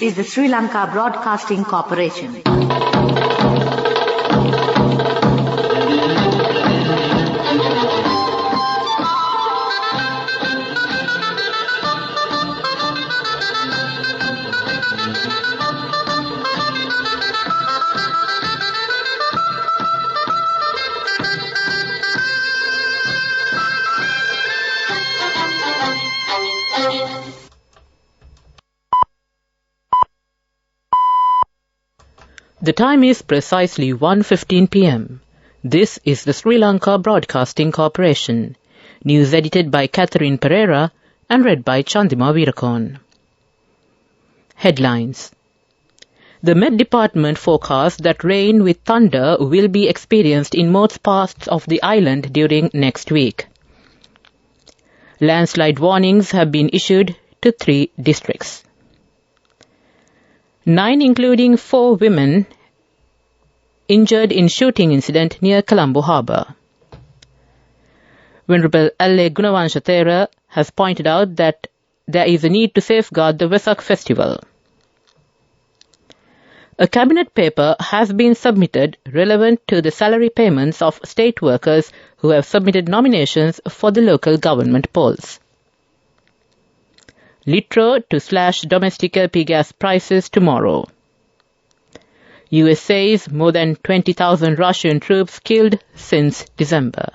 is the Sri Lanka Broadcasting Corporation. The time is precisely 1:15 p.m. This is the Sri Lanka Broadcasting Corporation. News edited by Catherine Pereira and read by Chandima Veerakorn. Headlines. The Met Department forecasts that rain with thunder will be experienced in most parts of the island during next week. Landslide warnings have been issued to 3 districts. 9, including 4 women, injured in shooting incident near Colombo Harbour. Venerable L.A. Gunavansha has pointed out that there is a need to safeguard the Vesak festival. A cabinet paper has been submitted relevant to the salary payments of state workers who have submitted nominations for the local government polls. Litro to slash domestic LP gas prices tomorrow. US says more than 20,000 Russian troops killed since December.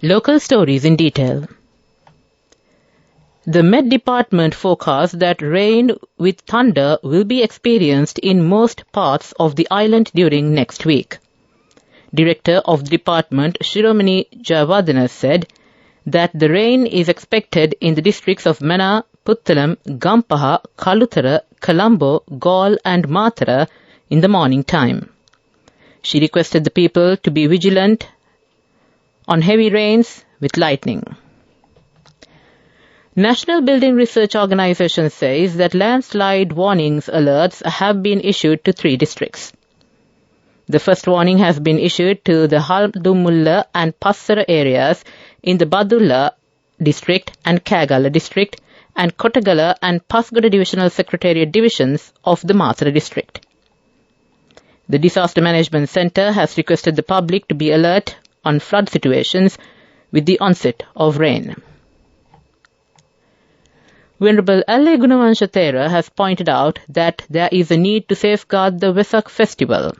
Local stories in detail. The Met Department forecasts that rain with thunder will be experienced in most parts of the island during next week. Director of the department, Shiromani Jayawardena, said that the rain is expected in the districts of Mana, Puttalam, Gampaha, Kalutara, Colombo, Galle and Matara in the morning time. She requested the people to be vigilant on heavy rains with lightning. National Building Research Organisation says that landslide warnings alerts have been issued to 3 districts. The first warning has been issued to the Haldumulla and Passara areas in the Badulla district and Kagala district and Kotagala and Pasgoda Divisional Secretariat divisions of the Matara district. The Disaster Management Centre has requested the public to be alert on flood situations with the onset of rain. Venerable L.A. Gunavansha has pointed out that there is a need to safeguard the Vesak festival.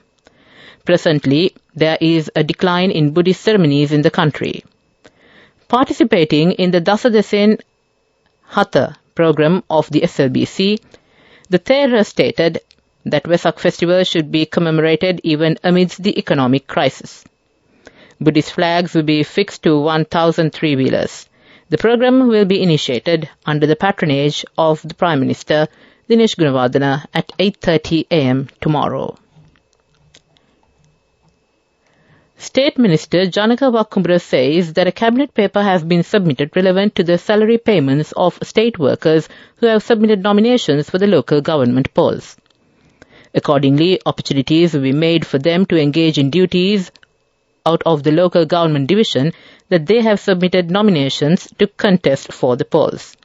Presently, there is a decline in Buddhist ceremonies in the country. Participating in the Dasadesen Hatha program of the SLBC, the Thera stated that Vesak festival should be commemorated even amidst the economic crisis. Buddhist flags will be fixed to 1,000 three-wheelers. The program will be initiated under the patronage of the Prime Minister Dinesh Gunawardena at 8:30 a.m. tomorrow. State Minister Janaka Wakkumbara says that a cabinet paper has been submitted relevant to the salary payments of state workers who have submitted nominations for the local government polls. Accordingly, opportunities will be made for them to engage in duties out of the local government division that they have submitted nominations to contest for the polls.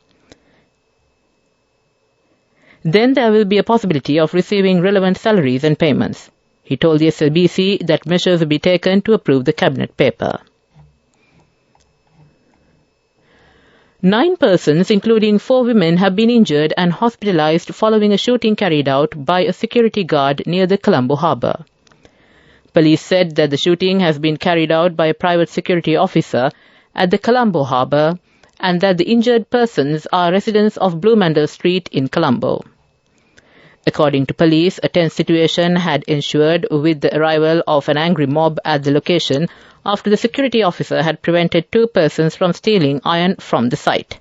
Then there will be a possibility of receiving relevant salaries and payments. He told the SLBC that measures will be taken to approve the cabinet paper. 9 persons, including 4 women, have been injured and hospitalized following a shooting carried out by a security guard near the Colombo Harbour. Police said that the shooting has been carried out by a private security officer at the Colombo Harbour and that the injured persons are residents of Blue Street in Colombo. According to police, a tense situation had ensued with the arrival of an angry mob at the location after the security officer had prevented 2 persons from stealing iron from the site.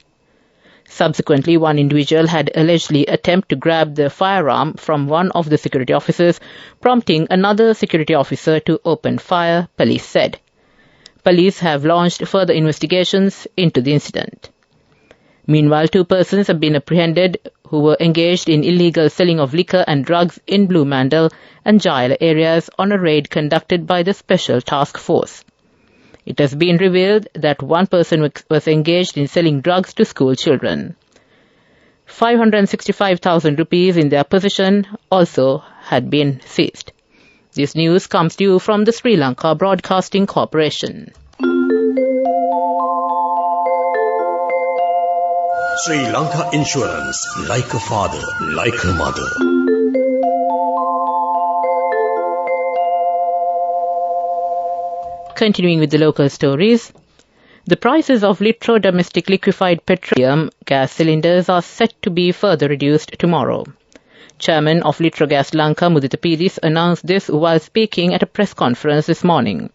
Subsequently, one individual had allegedly attempted to grab the firearm from one of the security officers, prompting another security officer to open fire, police said. Police have launched further investigations into the incident. Meanwhile, 2 persons have been apprehended who were engaged in illegal selling of liquor and drugs in Blue Mandal and Jaila areas on a raid conducted by the Special Task Force. It has been revealed that 1 person was engaged in selling drugs to school children. 565,000 rupees in their possession also had been seized. This news comes to you from the Sri Lanka Broadcasting Corporation. Sri Lanka Insurance, like a father, like a mother. Continuing with the local stories, the prices of Litro domestic liquefied petroleum gas cylinders are set to be further reduced tomorrow. Chairman of Litro Gas Lanka, Mudita Pidis, announced this while speaking at a press conference this morning.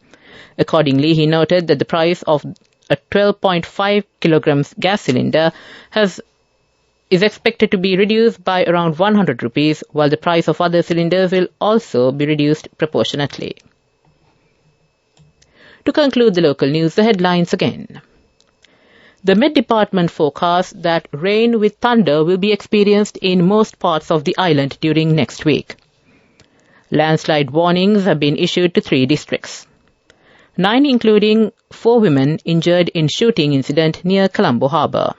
Accordingly, he noted that the price of a 12.5 kilograms gas cylinder is expected to be reduced by around 100 rupees, while the price of other cylinders will also be reduced proportionately. To conclude the local news, the headlines again. The Met Department forecasts that rain with thunder will be experienced in most parts of the island during next week. Landslide warnings have been issued to 3 districts. 9 including 4 women injured in shooting incident near Colombo Harbour.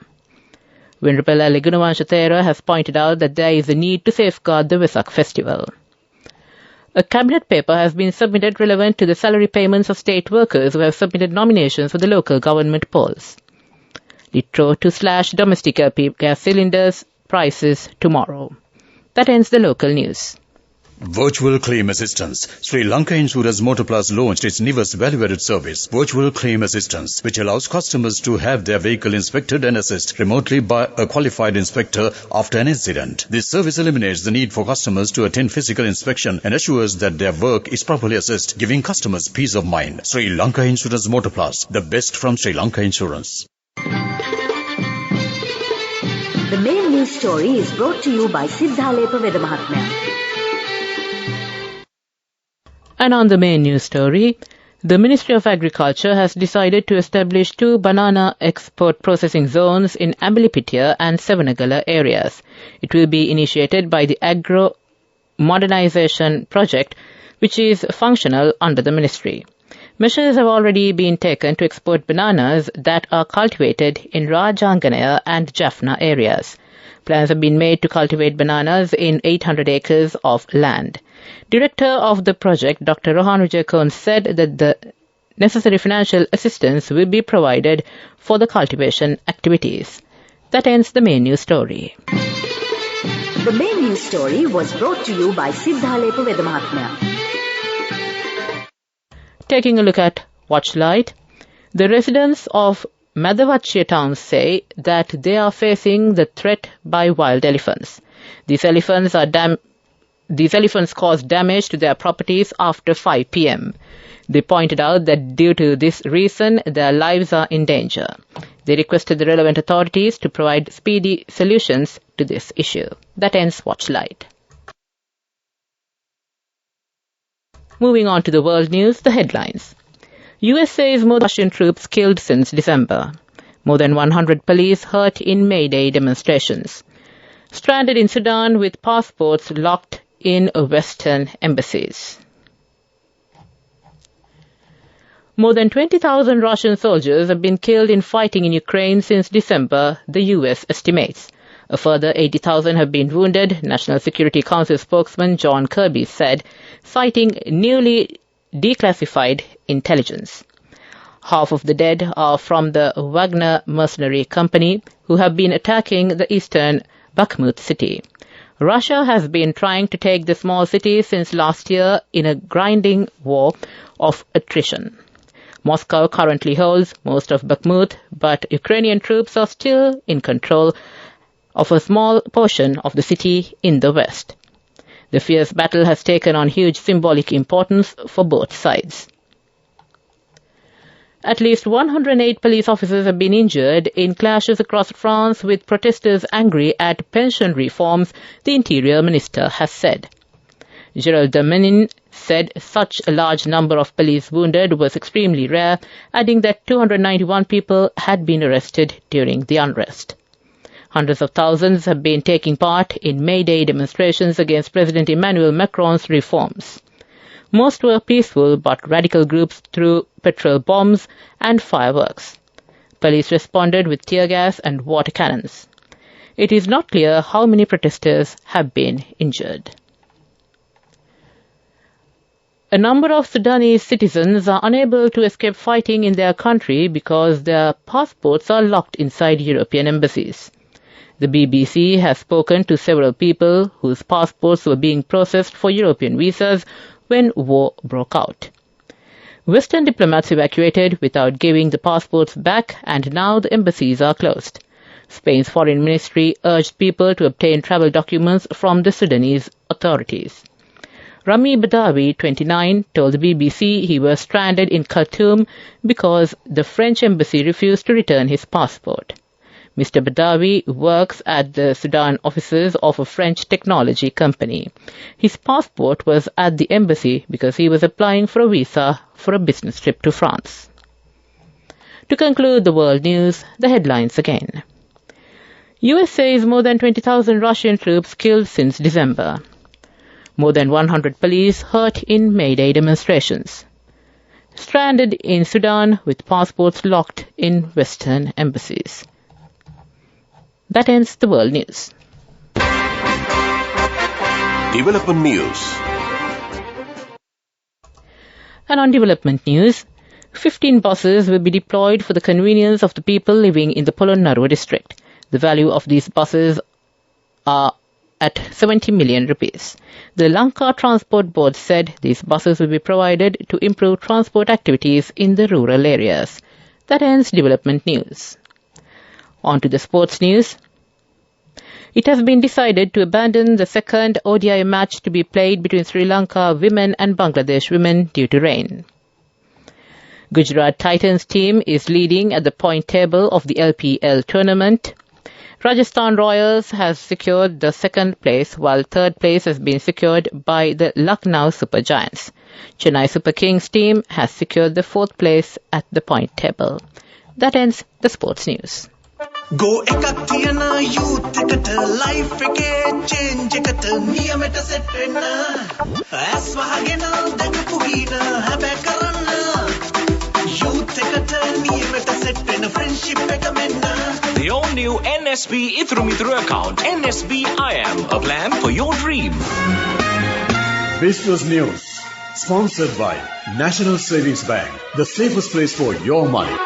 Venerable Legunawansha Thera has pointed out that there is a need to safeguard the Vesak festival. A cabinet paper has been submitted relevant to the salary payments of state workers who have submitted nominations for the local government polls. Litro to slash domestic LP gas cylinders prices tomorrow. That ends the local news. Virtual Claim Assistance. Sri Lanka Insurance Motor Plus launched its newest value-added service, Virtual Claim Assistance, which allows customers to have their vehicle inspected and assessed remotely by a qualified inspector after an incident. This service eliminates the need for customers to attend physical inspection and assures that their work is properly assessed, giving customers peace of mind. Sri Lanka Insurance Motor Plus, the best from Sri Lanka Insurance. The main news story is brought to you by Siddhalepa Vedamahatmya. And on the main news story, the Ministry of Agriculture has decided to establish 2 banana export processing zones in Ambilipitia and Savanagala areas. It will be initiated by the Agro Modernization Project, which is functional under the ministry. Measures have already been taken to export bananas that are cultivated in Rajanganaya and Jaffna areas. Plans have been made to cultivate bananas in 800 acres of land. Director of the project, Dr. Rohan Vijayakon, said that the necessary financial assistance will be provided for the cultivation activities. That ends the main news story. The main news story was brought to you by Siddhalepa Vedamahatmya. Taking a look at Watchlight, the residents of Madhavachya town say that they are facing the threat by wild elephants. These elephants cause damage to their properties after 5 p.m. They pointed out that due to this reason, their lives are in danger. They requested the relevant authorities to provide speedy solutions to this issue. That ends Watchlight. Moving on to the world news, the headlines. USA's more Russian troops killed since December. More than 100 police hurt in May Day demonstrations. Stranded in Sudan with passports locked in Western embassies. More than 20,000 Russian soldiers have been killed in fighting in Ukraine since December, the U.S. estimates. A further 80,000 have been wounded, National Security Council spokesman John Kirby said, citing newly declassified intelligence. Half of the dead are from the Wagner mercenary company, who have been attacking the eastern Bakhmut city. Russia has been trying to take the small city since last year in a grinding war of attrition. Moscow currently holds most of Bakhmut, but Ukrainian troops are still in control of a small portion of the city in the west. The fierce battle has taken on huge symbolic importance for both sides. At least 108 police officers have been injured in clashes across France with protesters angry at pension reforms, the Interior Minister has said. Gérald Darmanin said such a large number of police wounded was extremely rare, adding that 291 people had been arrested during the unrest. Hundreds of thousands have been taking part in May Day demonstrations against President Emmanuel Macron's reforms. Most were peaceful, but radical groups threw petrol bombs and fireworks. Police responded with tear gas and water cannons. It is not clear how many protesters have been injured. A number of Sudanese citizens are unable to escape fighting in their country because their passports are locked inside European embassies. The BBC has spoken to several people whose passports were being processed for European visas when war broke out. Western diplomats evacuated without giving the passports back, and now the embassies are closed. Spain's foreign ministry urged people to obtain travel documents from the Sudanese authorities. Rami Badawi, 29, told the BBC he was stranded in Khartoum because the French embassy refused to return his passport. Mr. Badawi works at the Sudan offices of a French technology company. His passport was at the embassy because he was applying for a visa for a business trip to France. To conclude the world news, the headlines again. US says more than 20,000 Russian troops killed since December. More than 100 police hurt in May Day demonstrations. Stranded in Sudan with passports locked in Western embassies. That ends the world news. Development news. And on development news, 15 buses will be deployed for the convenience of the people living in the Polonnaruwa district. The value of these buses are at 70 million rupees. The Lanka Transport Board said these buses will be provided to improve transport activities in the rural areas. That ends development news. On to the sports news. It has been decided to abandon the second ODI match to be played between Sri Lanka women and Bangladesh women due to rain. Gujarat Titans team is leading at the point table of the LPL tournament. Rajasthan Royals has secured the second place, while third place has been secured by the Lucknow Super Giants. Chennai Super Kings team has secured the fourth place at the point table. That ends the sports news. Go ekakthiyana youth eකට life එකේ change එකට නියමෙට set වෙන්න ඇස් වහගෙන දැකපු ගීන හැබැ කරන්න youth එකට නියමෙට set වෙන friendship එක මෙන්න. The all-new NSB Ithru account, NSB IAM, a plan for your dream. Business News, sponsored by National Savings Bank, the safest place for your money.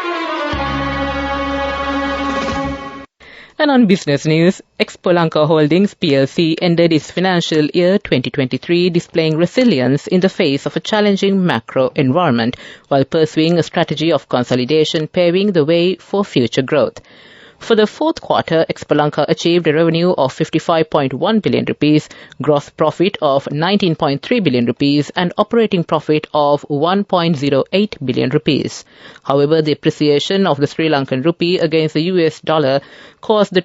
And on business news, Expo Lanka Holdings PLC ended its financial year 2023 displaying resilience in the face of a challenging macro environment while pursuing a strategy of consolidation paving the way for future growth. For the fourth quarter, Expo Lanka achieved a revenue of 55.1 billion rupees, gross profit of 19.3 billion rupees, and operating profit of 1.08 billion rupees. However, the appreciation of the Sri Lankan rupee against the US dollar caused the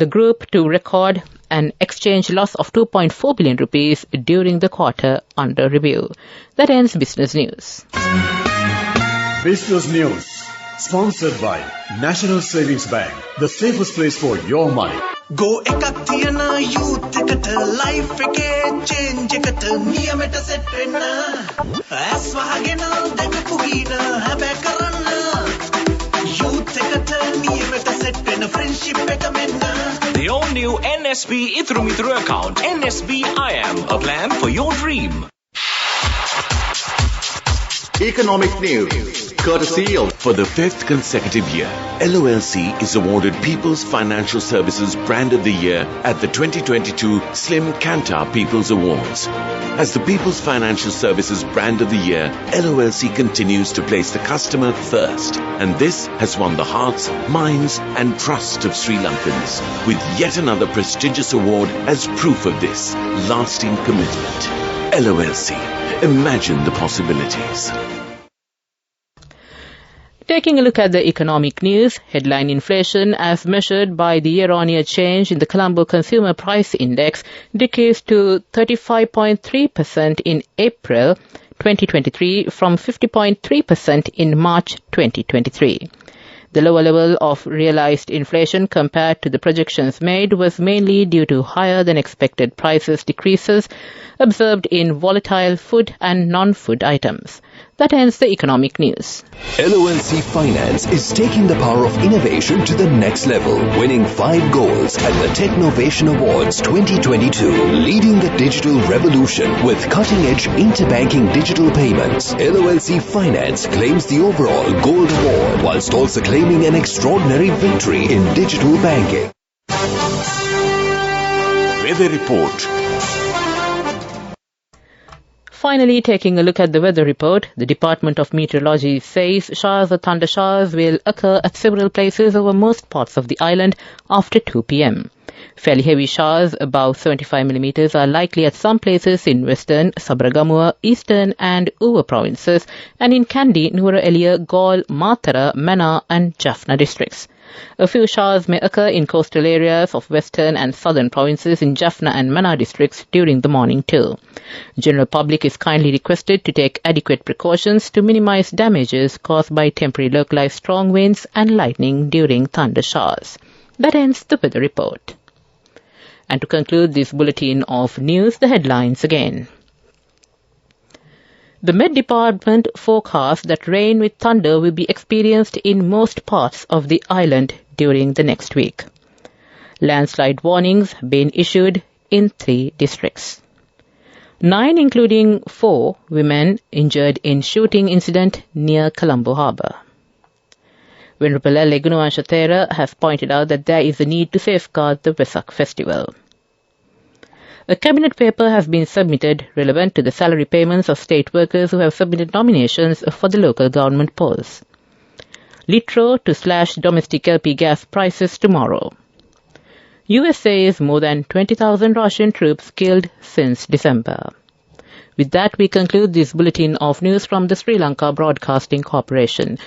group to record an exchange loss of 2.4 billion rupees during the quarter under review. That ends business news. Business News, sponsored by National Savings Bank, the safest place for your money. Go ekakthiyana youth එකට life එකේ change එකට නියමෙට set වෙන්න ඇස් වහගෙන දැකපු ගීන හැබැ කරන්න youth එකට නියමෙට set වෙන friendship එක මෙන්න. The all-new NSB Ithru account, NSB IAM, a plan for your dream. Economic news, courtesy of. For the fifth consecutive year, LOLC is awarded People's Financial Services Brand of the Year at the 2022 Slim Kantar People's Awards. As the People's Financial Services Brand of the Year, LOLC continues to place the customer first, and this has won the hearts, minds and trust of Sri Lankans, with yet another prestigious award as proof of this lasting commitment. LOLC. Imagine the possibilities. Taking a look at the economic news, headline inflation as measured by the year-on-year change in the Colombo Consumer Price Index decreased to 35.3% in April 2023 from 50.3% in March 2023. The lower level of realized inflation compared to the projections made was mainly due to higher than expected prices decreases observed in volatile food and non-food items. That ends the economic news. LOLC Finance is taking the power of innovation to the next level, winning 5 golds at the Technovation Awards 2022, leading the digital revolution with cutting-edge interbanking digital payments. LOLC Finance claims the overall gold award whilst also claiming an extraordinary victory in digital banking. Weather report. Finally, taking a look at the weather report, the Department of Meteorology says showers or thunder showers will occur at several places over most parts of the island after 2 p.m. Fairly heavy showers above 75 millimeters are likely at some places in western, Sabragamua, eastern and Uva provinces and in Kandy, Nuwara Eliya, Gaul, Matara, Mena and Jaffna districts. A few showers may occur in coastal areas of western and southern provinces in Jaffna and Mena districts during the morning too. General public is kindly requested to take adequate precautions to minimize damages caused by temporary localized strong winds and lightning during thunder showers. That ends the weather report. And to conclude this bulletin of news, the headlines again. The Met Department forecasts that rain with thunder will be experienced in most parts of the island during the next week. Landslide warnings have been issued in 3 districts. 9, including 4 women, injured in shooting incident near Colombo Harbour. Venerable Legunuwansha Thera has pointed out that there is a need to safeguard the Vesak festival. A cabinet paper has been submitted relevant to the salary payments of state workers who have submitted nominations for the local government polls. Litro to slash domestic LP gas prices tomorrow. US says more than 20,000 Russian troops killed since December. With that, we conclude this bulletin of news from the Sri Lanka Broadcasting Corporation.